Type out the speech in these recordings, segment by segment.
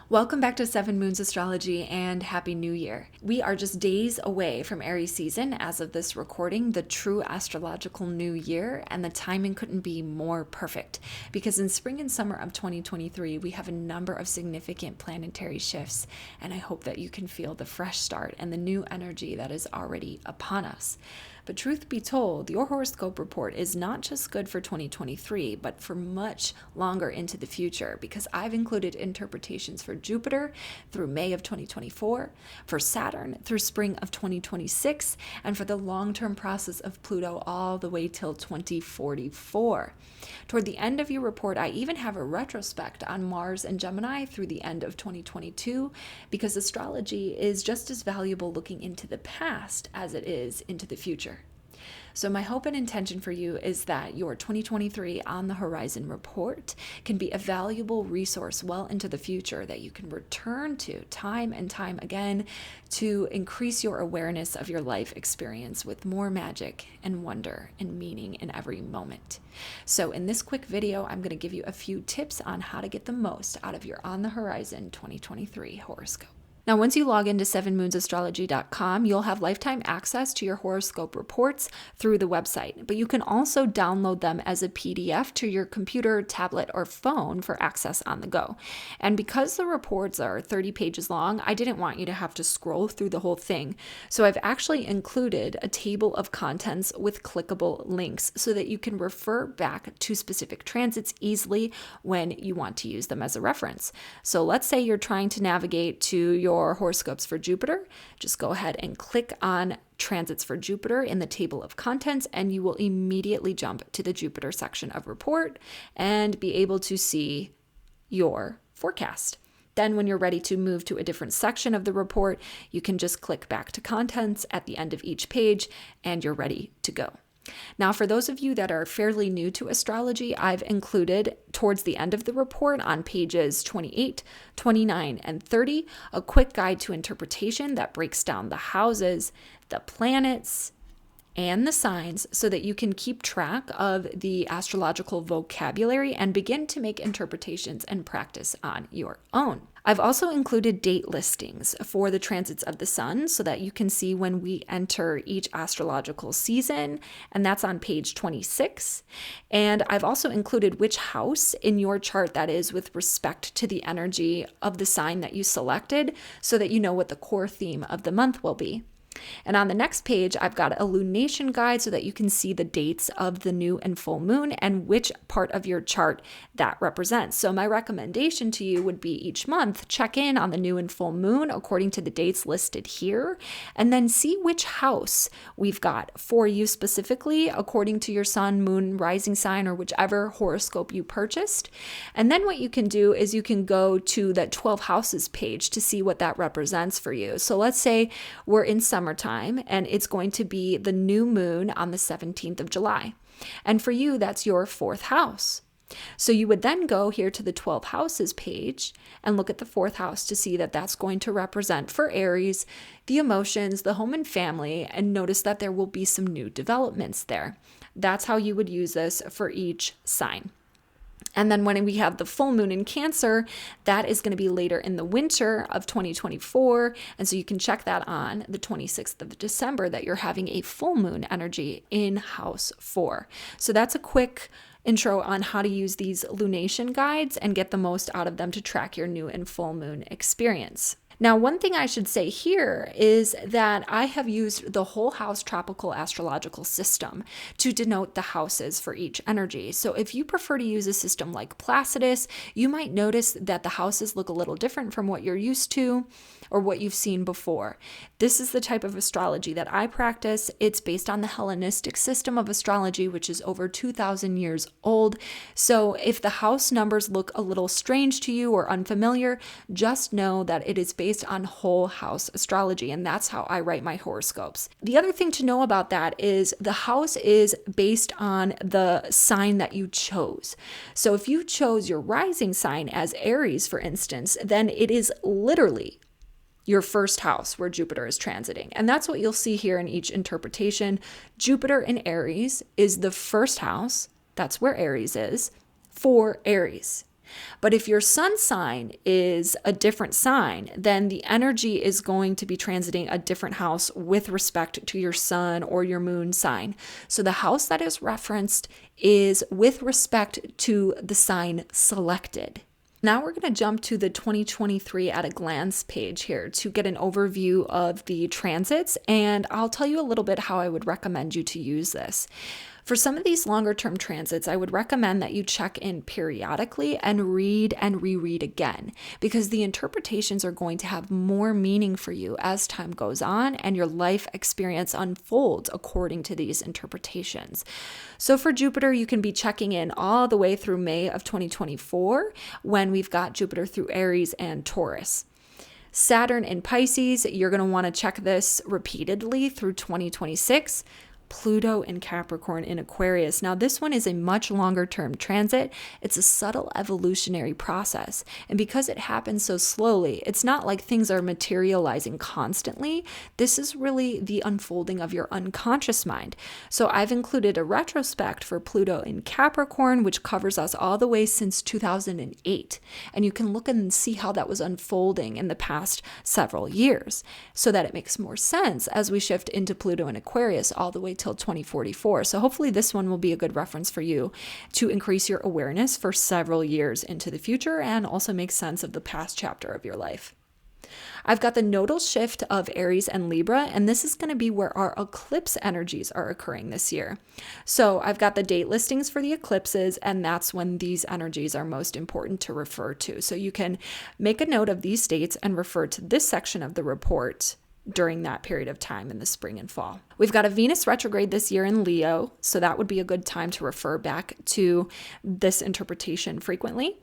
Welcome back to Seven Moons Astrology and Happy New Year. We are just days away from Aries season as of this recording, the true astrological new year, and the timing couldn't be more perfect because in spring and summer of 2023, we have a number of significant planetary shifts, and I hope that you can feel the fresh start and the new energy that is already upon us. But truth be told, your horoscope report is not just good for 2023, but for much longer into the future because I've included interpretations for Jupiter through May of 2024, for Saturn through spring of 2026, and for the long-term process of Pluto all the way till 2044. Toward the end of your report, I even have a retrospect on Mars and Gemini through the end of 2022 because astrology is just as valuable looking into the past as it is into the future. So my hope and intention for you is that your 2023 On the Horizon report can be a valuable resource well into the future that you can return to time and time again to increase your awareness of your life experience with more magic and wonder and meaning in every moment. So in this quick video, I'm going to give you a few tips on how to get the most out of your On the Horizon 2023 horoscope. Now, once you log into sevenmoonsastrology.com, you'll have lifetime access to your horoscope reports through the website, but you can also download them as a PDF to your computer, tablet, or phone for access on the go. And because the reports are 30 pages long, I didn't want you to have to scroll through the whole thing. So I've actually included a table of contents with clickable links so that you can refer back to specific transits easily when you want to use them as a reference. So let's say you're trying to navigate to your horoscopes for Jupiter. Just go ahead and click on transits for Jupiter in the table of contents, and you will immediately jump to the Jupiter section of report and be able to see your forecast. Then when you're ready to move to a different section of the report, you can just click back to contents at the end of each page and you're ready to go. Now, for those of you that are fairly new to astrology, I've included towards the end of the report on pages 28, 29, and 30, a quick guide to interpretation that breaks down the houses, the planets, and the signs so that you can keep track of the astrological vocabulary and begin to make interpretations and practice on your own. I've also included date listings for the transits of the sun so that you can see when we enter each astrological season, and that's on page 26. And I've also included which house in your chart that is with respect to the energy of the sign that you selected so that you know what the core theme of the month will be. And on the next page, I've got a lunation guide so that you can see the dates of the new and full moon and which part of your chart that represents. So my recommendation to you would be each month, check in on the new and full moon according to the dates listed here, and then see which house we've got for you specifically according to your sun, moon, rising sign, or whichever horoscope you purchased. And then what you can do is you can go to that 12 houses page to see what that represents for you. So let's say we're in summertime and it's going to be the new moon on the 17th of July. And for you, that's your fourth house. So you would then go here to the 12 houses page and look at the fourth house to see that that's going to represent for Aries the emotions, the home and family, and notice that there will be some new developments there. That's how you would use this for each sign. And then when we have the full moon in Cancer, that is going to be later in the winter of 2024. And so you can check that on the 26th of December that you're having a full moon energy in house 4. So that's a quick intro on how to use these lunation guides and get the most out of them to track your new and full moon experience. Now, one thing I should say here is that I have used the whole house tropical astrological system to denote the houses for each energy. So if you prefer to use a system like Placidus, you might notice that the houses look a little different from what you're used to or what you've seen before. This is the type of astrology that I practice. It's based on the Hellenistic system of astrology, which is over 2,000 years old. So if the house numbers look a little strange to you or unfamiliar, just know that it is based on whole house astrology, and that's how I write my horoscopes. The other thing to know about that is the house is based on the sign that you chose. So if you chose your rising sign as Aries, for instance, then it is literally your first house where Jupiter is transiting. And that's what you'll see here in each interpretation. Jupiter in Aries is the first house, that's where Aries is, for Aries. But if your sun sign is a different sign, then the energy is going to be transiting a different house with respect to your sun or your moon sign. So the house that is referenced is with respect to the sign selected. Now we're going to jump to the 2023 at a glance page here to get an overview of the transits, and I'll tell you a little bit how I would recommend you to use this. For some of these longer term transits, I would recommend that you check in periodically and read and reread again, because the interpretations are going to have more meaning for you as time goes on and your life experience unfolds according to these interpretations. So for Jupiter, you can be checking in all the way through May of 2024 when we've got Jupiter through Aries and Taurus. Saturn in Pisces, you're going to want to check this repeatedly through 2026. Pluto in Capricorn in Aquarius. Now, this one is a much longer term transit. It's a subtle evolutionary process. And because it happens so slowly, it's not like things are materializing constantly. This is really the unfolding of your unconscious mind. So I've included a retrospect for Pluto in Capricorn, which covers us all the way since 2008. And you can look and see how that was unfolding in the past several years so that it makes more sense as we shift into Pluto in Aquarius all the way till 2044. So hopefully this one will be a good reference for you to increase your awareness for several years into the future and also make sense of the past chapter of your life. I've got the nodal shift of Aries and Libra, and this is going to be where our eclipse energies are occurring this year. So I've got the date listings for the eclipses, and that's when these energies are most important to refer to. So you can make a note of these dates and refer to this section of the report during that period of time in the spring and fall. We've got a Venus retrograde this year in Leo, so that would be a good time to refer back to this interpretation frequently.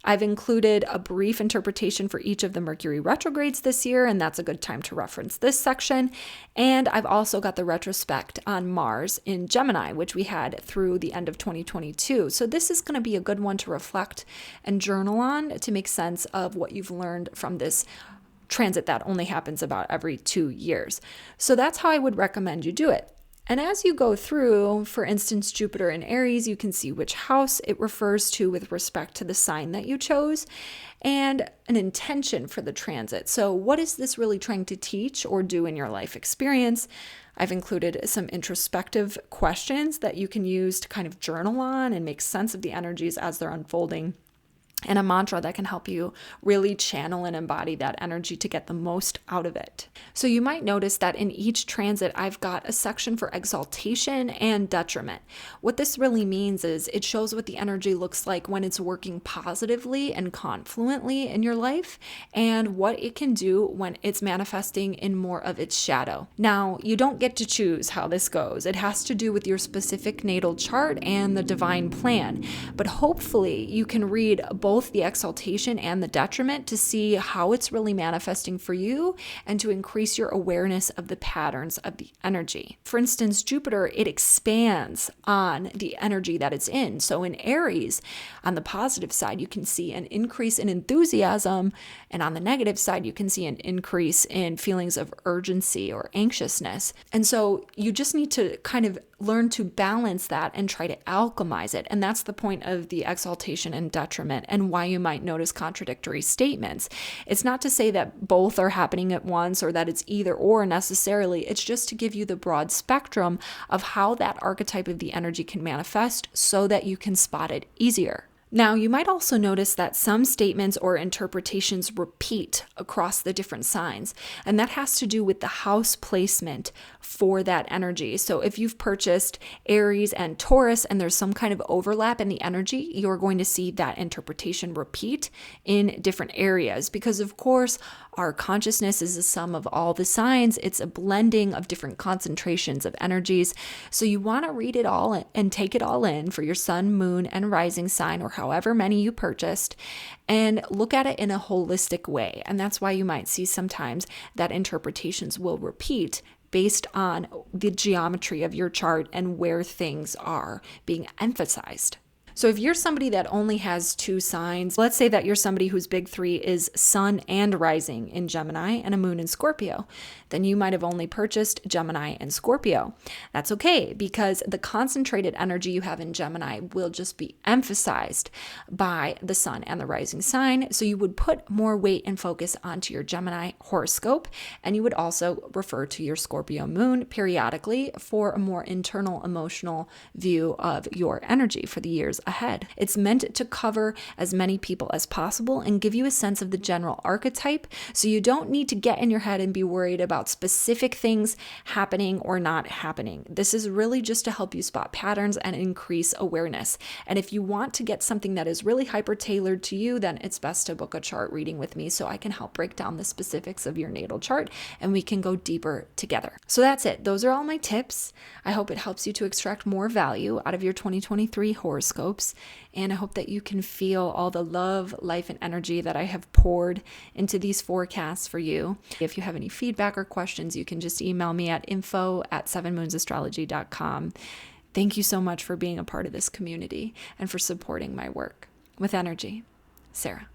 I've included a brief interpretation for each of the Mercury retrogrades this year, and that's a good time to reference this section. And I've also got the retrospect on Mars in Gemini, which we had through the end of 2022. So this is going to be a good one to reflect and journal on to make sense of what you've learned from this transit that only happens about every 2 years. So that's how I would recommend you do it. And as you go through, for instance, Jupiter in Aries, you can see which house it refers to with respect to the sign that you chose and an intention for the transit. So what is this really trying to teach or do in your life experience? I've included some introspective questions that you can use to kind of journal on and make sense of the energies as they're unfolding, and a mantra that can help you really channel and embody that energy to get the most out of it. So you might notice that in each transit, I've got a section for exaltation and detriment. What this really means is it shows what the energy looks like when it's working positively and confluently in your life, and what it can do when it's manifesting in more of its shadow. Now, you don't get to choose how this goes. It has to do with your specific natal chart and the divine plan. But hopefully you can read both the exaltation and the detriment to see how it's really manifesting for you and to increase your awareness of the patterns of the energy. For instance, Jupiter, it expands on the energy that it's in. So in Aries, on the positive side, you can see an increase in enthusiasm, and on the negative side, you can see an increase in feelings of urgency or anxiousness. And so you just need to kind of learn to balance that and try to alchemize it. And that's the point of the exaltation and detriment and why you might notice contradictory statements. It's not to say that both are happening at once or that it's either or necessarily. It's just to give you the broad spectrum of how that archetype of the energy can manifest so that you can spot it easier. Now, you might also notice that some statements or interpretations repeat across the different signs, and that has to do with the house placement for that energy. So if you've purchased Aries and Taurus and there's some kind of overlap in the energy, you're going to see that interpretation repeat in different areas because, of course, our consciousness is a sum of all the signs. It's a blending of different concentrations of energies. So you want to read it all and take it all in for your sun, moon, and rising sign, or however many you purchased, and look at it in a holistic way. And that's why you might see sometimes that interpretations will repeat based on the geometry of your chart and where things are being emphasized. So if you're somebody that only has 2 signs, let's say that you're somebody whose big 3 is sun and rising in Gemini and a moon in Scorpio, then you might have only purchased Gemini and Scorpio. That's okay, because the concentrated energy you have in Gemini will just be emphasized by the sun and the rising sign. So you would put more weight and focus onto your Gemini horoscope, and you would also refer to your Scorpio moon periodically for a more internal emotional view of your energy for the years ahead. It's meant to cover as many people as possible and give you a sense of the general archetype, so you don't need to get in your head and be worried about specific things happening or not happening. This is really just to help you spot patterns and increase awareness. And if you want to get something that is really hyper tailored to you, then it's best to book a chart reading with me so I can help break down the specifics of your natal chart and we can go deeper together. So that's it. Those are all my tips. I hope it helps you to extract more value out of your 2023 horoscopes. And I hope that you can feel all the love, life, and energy that I have poured into these forecasts for you. If you have any feedback or questions, you can just email me at info@sevenmoonsastrology.com. Thank you so much for being a part of this community and for supporting my work. With energy, Sarah.